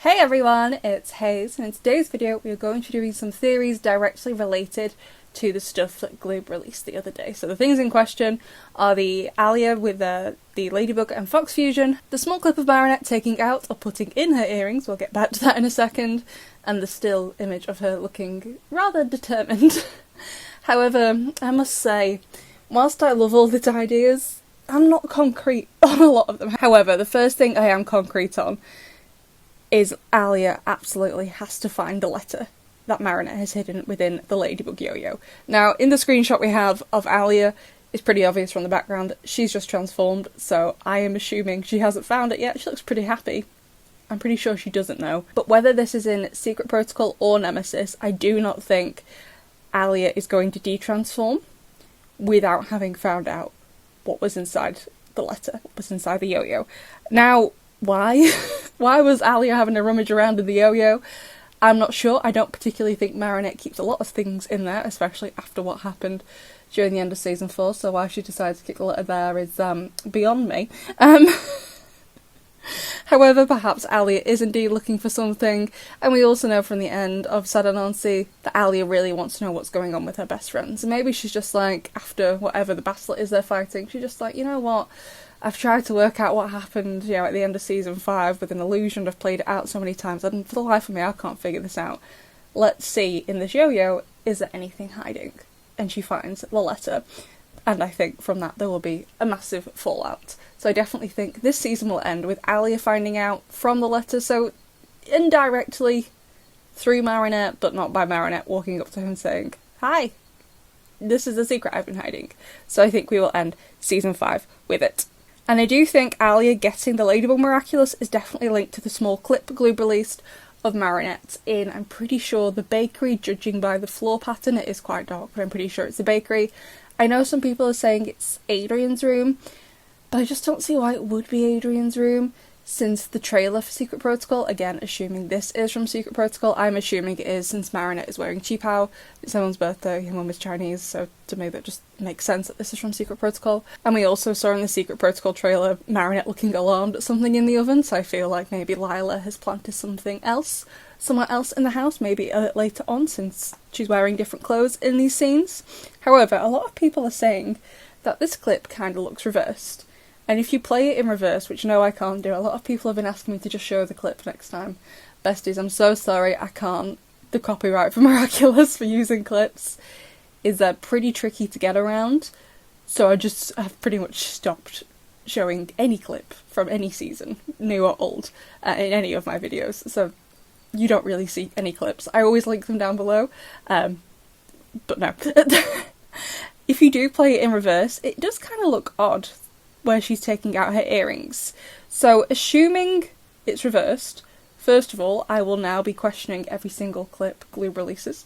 Hey everyone, it's Hayes, and in today's video we are going to be doing some theories directly related to the stuff that Gloob released the other day. So the things in question are the Alia with the Ladybug and Fox fusion, the small clip of Marinette taking out or putting in her earrings, we'll get back to that in a second, and the still image of her looking rather determined. However, I must say, whilst I love all these ideas, I'm not concrete on a lot of them. However, the first thing I am concrete on is Alia absolutely has to find the letter that Marinette has hidden within the Ladybug yo-yo. Now, in the screenshot we have of Alia, it's pretty obvious from the background that she's just transformed, so I am assuming she hasn't found it yet. She looks pretty happy. I'm pretty sure she doesn't know. But whether this is in Secret Protocol or Nemesis, I do not think Alia is going to de-transform without having found out what was inside the letter, what was inside the yo-yo. Now, why? Why was Alia having to rummage around in the yo-yo? I'm not sure. I don't particularly think Marinette keeps a lot of things in there, especially after what happened during the end of season 4, so why she decided to kick the letter there is beyond me. However, perhaps Alia is indeed looking for something, and we also know from the end of Sadanansi that Alia really wants to know what's going on with her best friends. And maybe she's just like, after whatever the battle is they're fighting, she's just like, you know what? I've tried to work out what happened, you know, at the end of season 5 with an illusion. I've played it out so many times, and for the life of me, I can't figure this out. Let's see, in this yo-yo, is there anything hiding? And she finds the letter. And I think from that there will be a massive fallout. So I definitely think this season will end with Alia finding out from the letter, so indirectly through Marinette, but not by Marinette walking up to him saying, "Hi, this is the secret I've been hiding." So I think we will end season 5 with it. And I do think Alia getting the Ladybug Miraculous is definitely linked to the small clip Gloob released of Marinette in, I'm pretty sure, the bakery. Judging by the floor pattern, it is quite dark, but I'm pretty sure it's the bakery. I know some people are saying it's Adrian's room, but I just don't see why it would be Adrian's room, since the trailer for Secret Protocol, again assuming this is from Secret Protocol, I'm assuming it is since Marinette is wearing Qipao, it's someone's birthday, her mum is Chinese, so to me that just makes sense that this is from Secret Protocol. And we also saw in the Secret Protocol trailer Marinette looking alarmed at something in the oven, so I feel like maybe Lila has planted something else somewhere else in the house, maybe a bit later on, since she's wearing different clothes in these scenes. However, a lot of people are saying that this clip kind of looks reversed. And if you play it in reverse, which no I can't do, a lot of people have been asking me to just show the clip next time. Besties, I'm so sorry, I can't. The copyright for Miraculous for using clips is pretty tricky to get around, so I've pretty much stopped showing any clip from any season, new or old, in any of my videos, so you don't really see any clips. I always link them down below, but no. If you do play it in reverse, it does kind of look odd where she's taking out her earrings. So, assuming it's reversed, first of all, I will now be questioning every single clip Gloob releases.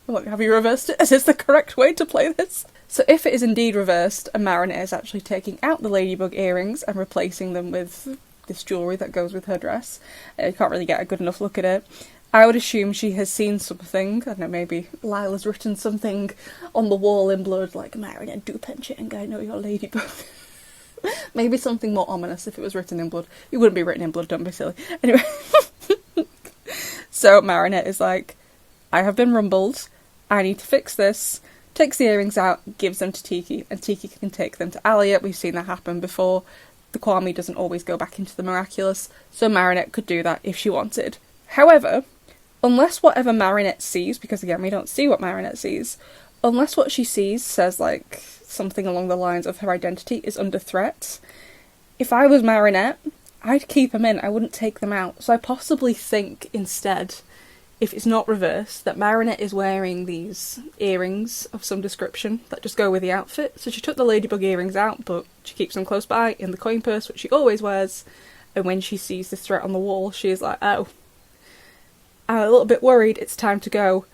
Look, have you reversed it? Is this the correct way to play this? So if it is indeed reversed, and Marinette is actually taking out the Ladybug earrings and replacing them with this jewellery that goes with her dress, you can't really get a good enough look at it, I would assume she has seen something. I don't know, maybe Lila's written something on the wall in blood, like, "Marinette, do penching, I know you're Ladybug." Maybe something more ominous if it was written in blood. It wouldn't be written in blood, don't be silly. Anyway. So Marinette is like, "I have been rumbled, I need to fix this," takes the earrings out, gives them to Tiki, and Tiki can take them to Alia. We've seen that happen before. The Kwame doesn't always go back into the Miraculous, so Marinette could do that if she wanted. However, unless whatever Marinette sees, because again we don't see what Marinette sees, unless what she sees says like something along the lines of her identity is under threat, if I was Marinette, I'd keep them in, I wouldn't take them out. So I possibly think instead, if it's not reversed, that Marinette is wearing these earrings of some description that just go with the outfit. So she took the Ladybug earrings out, but she keeps them close by in the coin purse, which she always wears, and when she sees this threat on the wall, she is like, "Oh, I'm a little bit worried, it's time to go."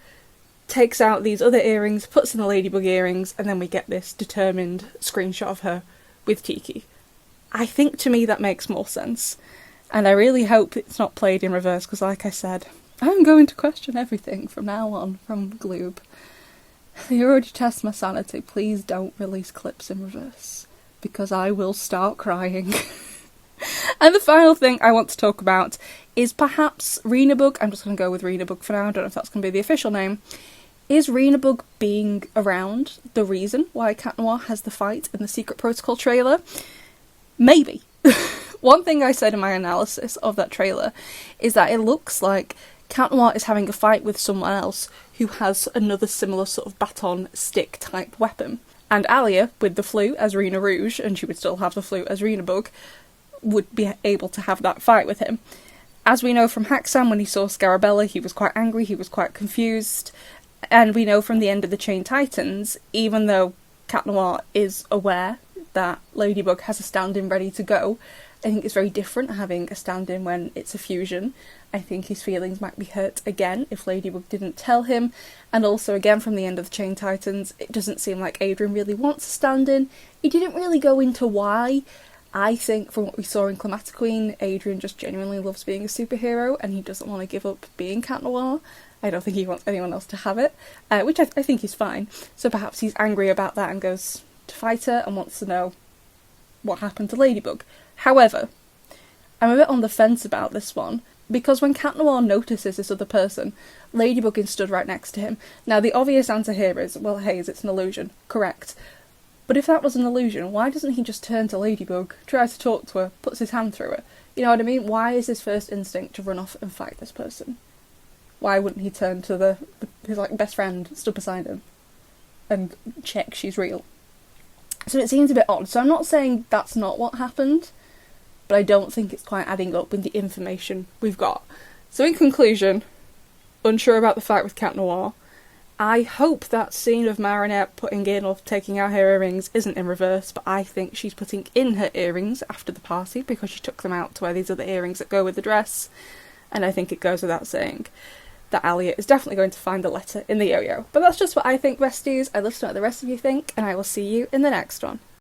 Takes out these other earrings, puts in the Ladybug earrings, and then we get this determined screenshot of her with Tiki. I think to me that makes more sense, and I really hope it's not played in reverse, because like I said, I'm going to question everything from now on from Gloob. They already test my sanity, please don't release clips in reverse, because I will start crying. And the final thing I want to talk about is perhaps Reabug. I'm just going to go with Reabug for now. I don't know if that's going to be the official name. Is Reabug being around the reason why Cat Noir has the fight in the Secret Protocol trailer? Maybe. One thing I said in my analysis of that trailer is that it looks like Cat Noir is having a fight with someone else who has another similar sort of baton stick type weapon. And Alia, with the flute as Rena Rouge, and she would still have the flute as Reabug, would be able to have that fight with him. As we know from Haxan, when he saw Scarabella, he was quite angry, he was quite confused. And we know from the end of the Chain Titans, even though Cat Noir is aware that Ladybug has a stand-in ready to go, I think it's very different having a stand-in when it's a fusion. I think his feelings might be hurt again if Ladybug didn't tell him. And also, again, from the end of the Chain Titans, it doesn't seem like Adrian really wants a stand-in. He didn't really go into why. I think from what we saw in Climatic Queen, Adrian just genuinely loves being a superhero and he doesn't want to give up being Cat Noir. I don't think he wants anyone else to have it, which I think is fine. So perhaps he's angry about that and goes to fight her and wants to know what happened to Ladybug. However, I'm a bit on the fence about this one, because when Cat Noir notices this other person, Ladybug is stood right next to him. Now, the obvious answer here is, well, Hayes, it's an illusion. Correct. But if that was an illusion, why doesn't he just turn to Ladybug, tries to talk to her, puts his hand through it? You know what I mean? Why is his first instinct to run off and fight this person? Why wouldn't he turn to his best friend stood beside him and check she's real? So it seems a bit odd. So I'm not saying that's not what happened, but I don't think it's quite adding up with the information we've got. So in conclusion, unsure about the fight with Cat Noir. I hope that scene of Marinette putting in or taking out her earrings isn't in reverse, but I think she's putting in her earrings after the party because she took them out to wear these other earrings that go with the dress. And I think it goes without saying that Alia is definitely going to find the letter in the yo-yo. But that's just what I think, besties. I'd love to know what the rest of you think, and I will see you in the next one.